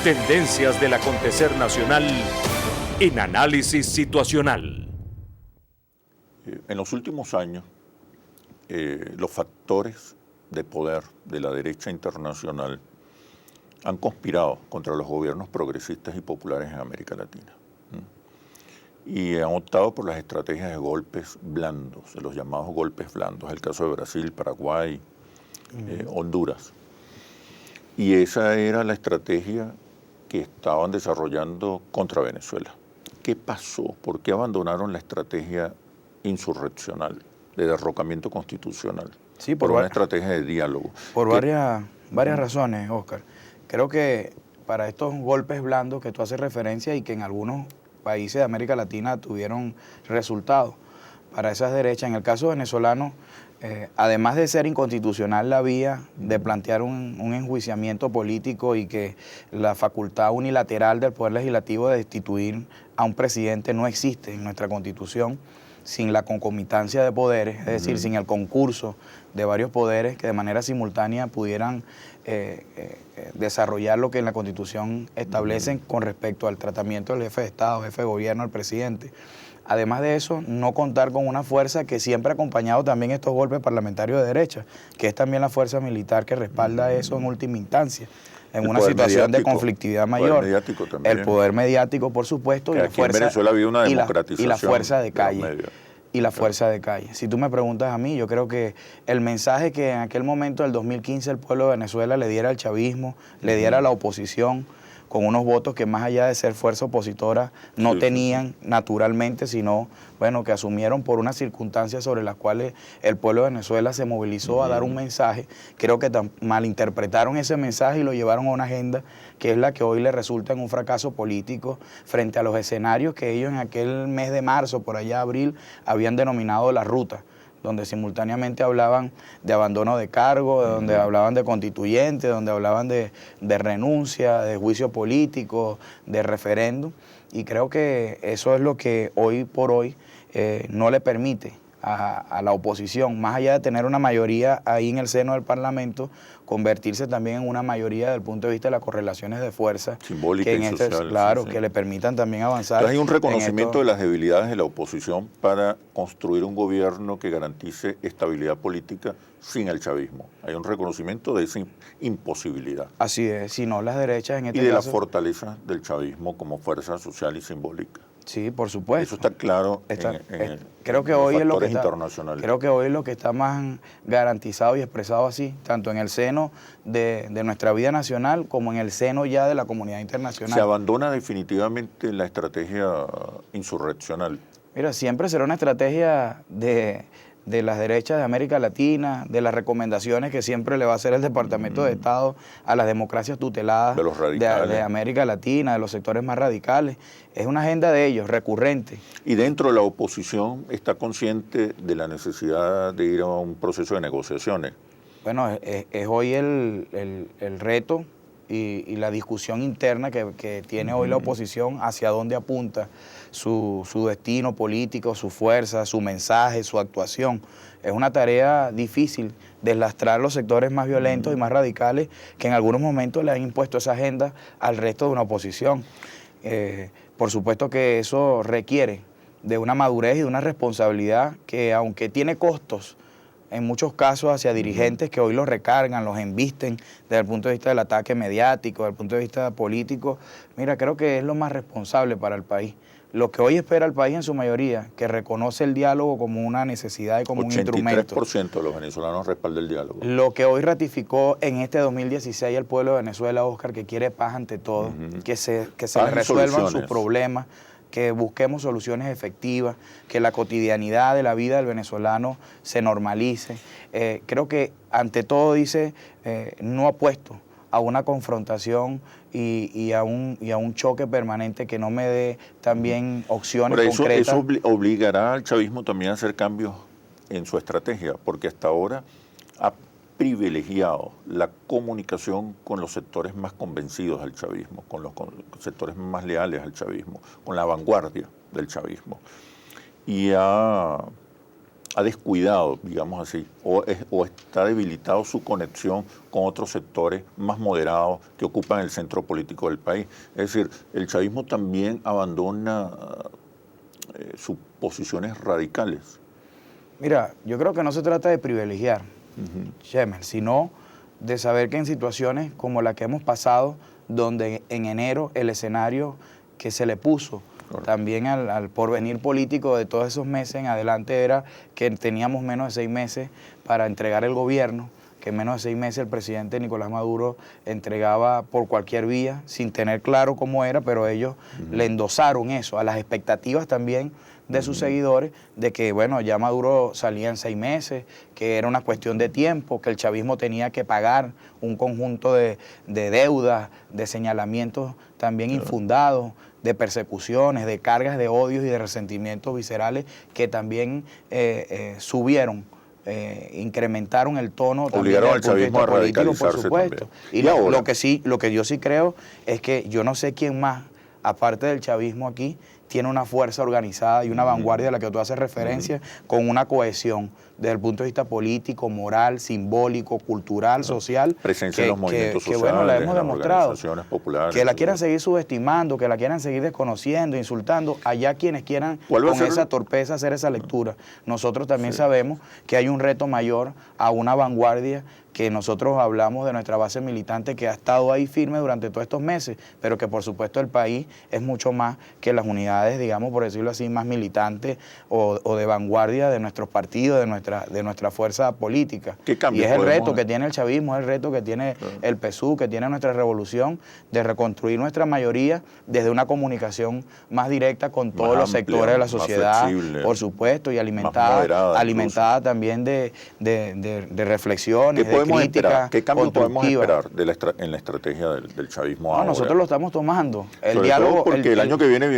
Tendencias del acontecer nacional en Análisis Situacional. En los últimos años, los factores de poder de la derecha internacional han conspirado contra los gobiernos progresistas y populares en América Latina. Y han optado por las estrategias de golpes blandos, de los llamados golpes blandos, el caso de Brasil, Paraguay, Honduras. Y esa era la estrategia que estaban desarrollando contra Venezuela. ¿Qué pasó? ¿Por qué abandonaron la estrategia insurreccional, de derrocamiento constitucional? Sí, por una estrategia de diálogo. Por varias razones, Oscar. Creo que para estos golpes blandos que tú haces referencia y que en algunos países de América Latina tuvieron resultados, para esas derechas, en el caso venezolano, además de ser inconstitucional la vía de plantear un enjuiciamiento político y que la facultad unilateral del Poder Legislativo de destituir a un presidente no existe en nuestra Constitución, sin la concomitancia de poderes, es decir, sin el concurso de varios poderes que de manera simultánea pudieran desarrollar lo que en la Constitución establecen con respecto al tratamiento del jefe de Estado, jefe de gobierno, al presidente. Además de eso, no contar con una fuerza que siempre ha acompañado también estos golpes parlamentarios de derecha, que es también la fuerza militar que respalda eso en última instancia, en una situación de conflictividad mayor. El poder mediático, por supuesto, y la fuerza, en Venezuela había una democratización y la fuerza de calle. Y la fuerza de calle. Si tú me preguntas a mí, yo creo que el mensaje que en aquel momento del 2015 el pueblo de Venezuela le diera al chavismo, le diera a la oposición, con unos votos que más allá de ser fuerza opositora no tenían naturalmente, sino bueno, que asumieron por unas circunstancias sobre las cuales el pueblo de Venezuela se movilizó a dar un mensaje. Creo que malinterpretaron ese mensaje y lo llevaron a una agenda que es la que hoy le resulta en un fracaso político frente a los escenarios que ellos en aquel mes de marzo, por allá abril, habían denominado la ruta, donde simultáneamente hablaban de abandono de cargo, donde hablaban de constituyente, donde hablaban de renuncia, de juicio político, de referéndum. Y creo que eso es lo que hoy por hoy no le permite a la oposición, más allá de tener una mayoría ahí en el seno del Parlamento, convertirse también en una mayoría desde el punto de vista de las correlaciones de fuerza simbólica y social, claro, que le permitan también avanzar. Entonces hay un reconocimiento de las debilidades de la oposición para construir un gobierno que garantice estabilidad política sin el chavismo. Hay un reconocimiento de esa imposibilidad. Así es, si no las derechas en este caso. Y de caso, la fortaleza del chavismo como fuerza social y simbólica. Sí, por supuesto. Eso está claro creo que hoy es lo que está, creo que hoy es lo que está más garantizado y expresado así, tanto en el seno de nuestra vida nacional como en el seno ya de la comunidad internacional. ¿Se abandona definitivamente la estrategia insurreccional? Mira, siempre será una estrategia de las derechas de América Latina, de las recomendaciones que siempre le va a hacer el Departamento de Estado a las democracias tuteladas de los radicales, de América Latina, de los sectores más radicales. Es una agenda de ellos, recurrente. ¿Y dentro de la oposición está consciente de la necesidad de ir a un proceso de negociaciones? Bueno, es hoy el reto y la discusión interna que tiene hoy la oposición hacia dónde apunta su destino político, su fuerza, su mensaje, su actuación. Es una tarea difícil deslastrar los sectores más violentos y más radicales que en algunos momentos le han impuesto esa agenda al resto de una oposición. Por supuesto que eso requiere de una madurez y de una responsabilidad que, aunque tiene costos, en muchos casos hacia dirigentes que hoy los recargan, los embisten desde el punto de vista del ataque mediático, desde el punto de vista político. Mira, creo que es lo más responsable para el país. Lo que hoy espera el país en su mayoría, que reconoce el diálogo como una necesidad y como un instrumento. 83% de los venezolanos respalda el diálogo. Lo que hoy ratificó en este 2016 el pueblo de Venezuela, Oscar, que quiere paz ante todo, que se le resuelvan sus problemas, que busquemos soluciones efectivas, que la cotidianidad de la vida del venezolano se normalice. Creo que ante todo dice, no apuesto a una confrontación y a un choque permanente que no me dé también opciones concretas. Eso obligará al chavismo también a hacer cambios en su estrategia, porque hasta ahora ha privilegiado la comunicación con los sectores más convencidos del chavismo, con los sectores más leales al chavismo, con la vanguardia del chavismo. Y ha ha descuidado, digamos así, o está debilitado su conexión con otros sectores más moderados que ocupan el centro político del país. Es decir, el chavismo también abandona sus posiciones radicales. Mira, yo creo que no se trata de privilegiar, Chemel, sino de saber que en situaciones como la que hemos pasado, donde en enero el escenario que se le puso también al porvenir político de todos esos meses en adelante era que teníamos menos de 6 meses para entregar el gobierno, que en menos de 6 meses el presidente Nicolás Maduro entregaba por cualquier vía, sin tener claro cómo era, pero ellos le endosaron eso, a las expectativas también de sus seguidores, de que bueno, ya Maduro salía en 6 meses, que era una cuestión de tiempo, que el chavismo tenía que pagar un conjunto de deudas, de señalamientos también infundados, de persecuciones, de cargas de odios y de resentimientos viscerales que también subieron, incrementaron el tono obligaron al chavismo a radicalizarse, por supuesto. Y lo que yo sí creo es que yo no sé quién más, aparte del chavismo aquí, tiene una fuerza organizada y una vanguardia a la que tú haces referencia, con una cohesión desde el punto de vista político, moral, simbólico, cultural, social. Presencia en los movimientos sociales, bueno, la hemos demostrado. Organizaciones populares. Que la quieran seguir subestimando, que la quieran seguir desconociendo, insultando, allá quienes quieran con esa torpeza hacer esa lectura. Nosotros también sabemos que hay un reto mayor a una vanguardia, que nosotros hablamos de nuestra base militante que ha estado ahí firme durante todos estos meses, pero que por supuesto el país es mucho más que las unidades, digamos, por decirlo así, más militantes o de vanguardia de nuestros partidos, de nuestra fuerza política. Y es el reto que tiene el chavismo, es el reto que tiene el PSUV, que tiene nuestra revolución, de reconstruir nuestra mayoría desde una comunicación más directa con todos los sectores de la sociedad, por supuesto, y alimentada también de reflexiones, de crítica. ¿Qué cambio podemos esperar en la estrategia del chavismo ahora? Nosotros lo estamos tomando. El sobre diálogo, todo porque el año que viene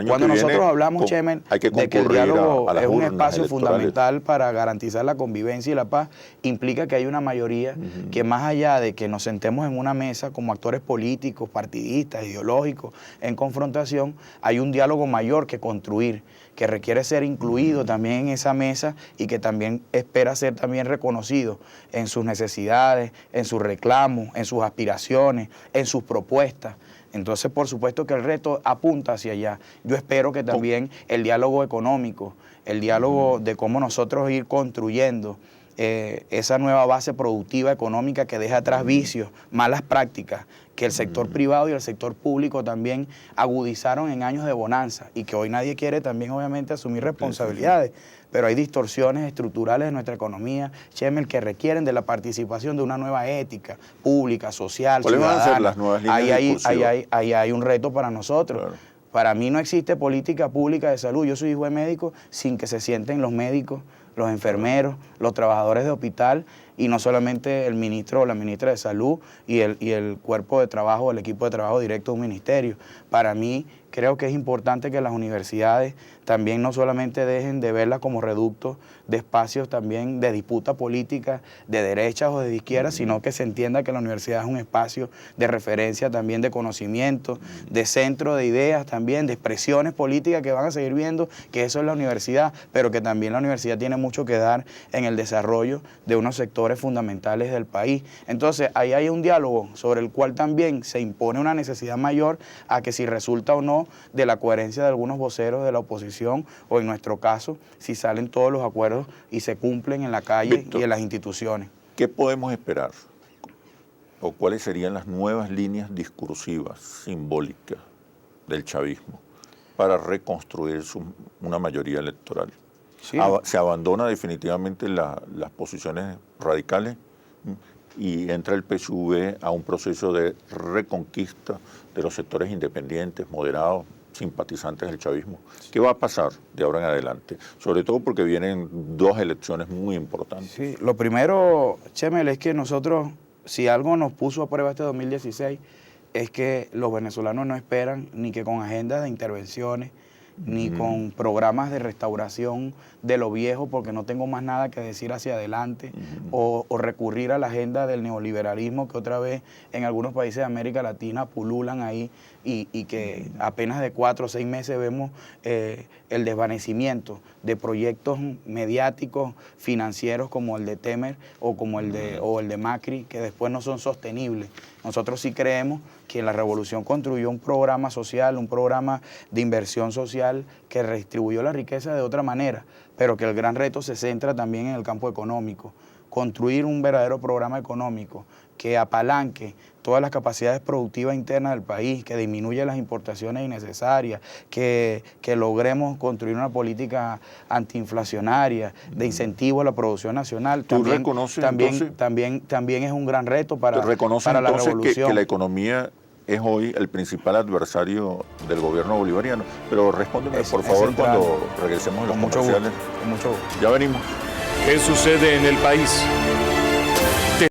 cuando nosotros hablamos, Chemel, de que el diálogo es un espacio fundamental para garantizar la convivencia y la paz, implica que hay una mayoría que, más allá de que nos sentemos en una mesa como actores políticos, partidistas, ideológicos, en confrontación, hay un diálogo mayor que construir, que requiere ser incluido también en esa mesa y que también espera ser también reconocido en sus necesidades, en sus reclamos, en sus aspiraciones, en sus propuestas. Entonces, por supuesto que el reto apunta hacia allá. Yo espero que también el diálogo económico, el diálogo de cómo nosotros ir construyendo esa nueva base productiva económica que deja atrás vicios, malas prácticas, que el sector privado y el sector público también agudizaron en años de bonanza y que hoy nadie quiere también obviamente asumir responsabilidades. Pero hay distorsiones estructurales de nuestra economía, Chemel, que requieren de la participación de una nueva ética pública, social, ciudadana. ¿Cuáles van a ser las nuevas líneas de discusión? Ahí hay un reto para nosotros. Claro. Para mí no existe política pública de salud. Yo soy hijo de médico sin que se sienten los médicos, los enfermeros, los trabajadores de hospital, y no solamente el ministro o la ministra de Salud y el cuerpo de trabajo, el equipo de trabajo directo de un ministerio. Para mí, creo que es importante que las universidades también no solamente dejen de verlas como reductos de espacios también de disputa política de derechas o de izquierdas, sino que se entienda que la universidad es un espacio de referencia también de conocimiento, de centro de ideas también, de expresiones políticas que van a seguir viendo que eso es la universidad, pero que también la universidad tiene mucho que dar en el desarrollo de unos sectores fundamentales del país. Entonces, ahí hay un diálogo sobre el cual también se impone una necesidad mayor a que si resulta o no de la coherencia de algunos voceros de la oposición, o en nuestro caso, si salen todos los acuerdos y se cumplen en la calle, Víctor, y en las instituciones. ¿Qué podemos esperar? ¿O cuáles serían las nuevas líneas discursivas, simbólicas del chavismo para reconstruir una mayoría electoral? Sí. Se abandona definitivamente las posiciones radicales y entra el PSUV a un proceso de reconquista de los sectores independientes, moderados, simpatizantes del chavismo. ¿Qué va a pasar de ahora en adelante? Sobre todo porque vienen 2 elecciones muy importantes. Sí, lo primero, Chemel, es que nosotros, si algo nos puso a prueba este 2016, es que los venezolanos no esperan ni que con agendas de intervenciones, ni con programas de restauración de lo viejo, porque no tengo más nada que decir hacia adelante, o recurrir a la agenda del neoliberalismo que otra vez en algunos países de América Latina pululan ahí y que apenas de 4 o 6 meses vemos el desvanecimiento de proyectos mediáticos, financieros como el de Temer o el de Macri, que después no son sostenibles. Nosotros sí creemos que la revolución construyó un programa social, un programa de inversión social que redistribuyó la riqueza de otra manera, pero que el gran reto se centra también en el campo económico. Construir un verdadero programa económico que apalanque todas las capacidades productivas internas del país, que disminuya las importaciones innecesarias, que logremos construir una política antiinflacionaria, de incentivo a la producción nacional. ¿Tú reconoces entonces? También es un gran reto para la entonces revolución. Que la economía es hoy el principal adversario del gobierno bolivariano. Pero respóndeme, por favor, cuando regresemos a los comerciales. Con mucho gusto. Ya venimos. ¿Qué sucede en el país?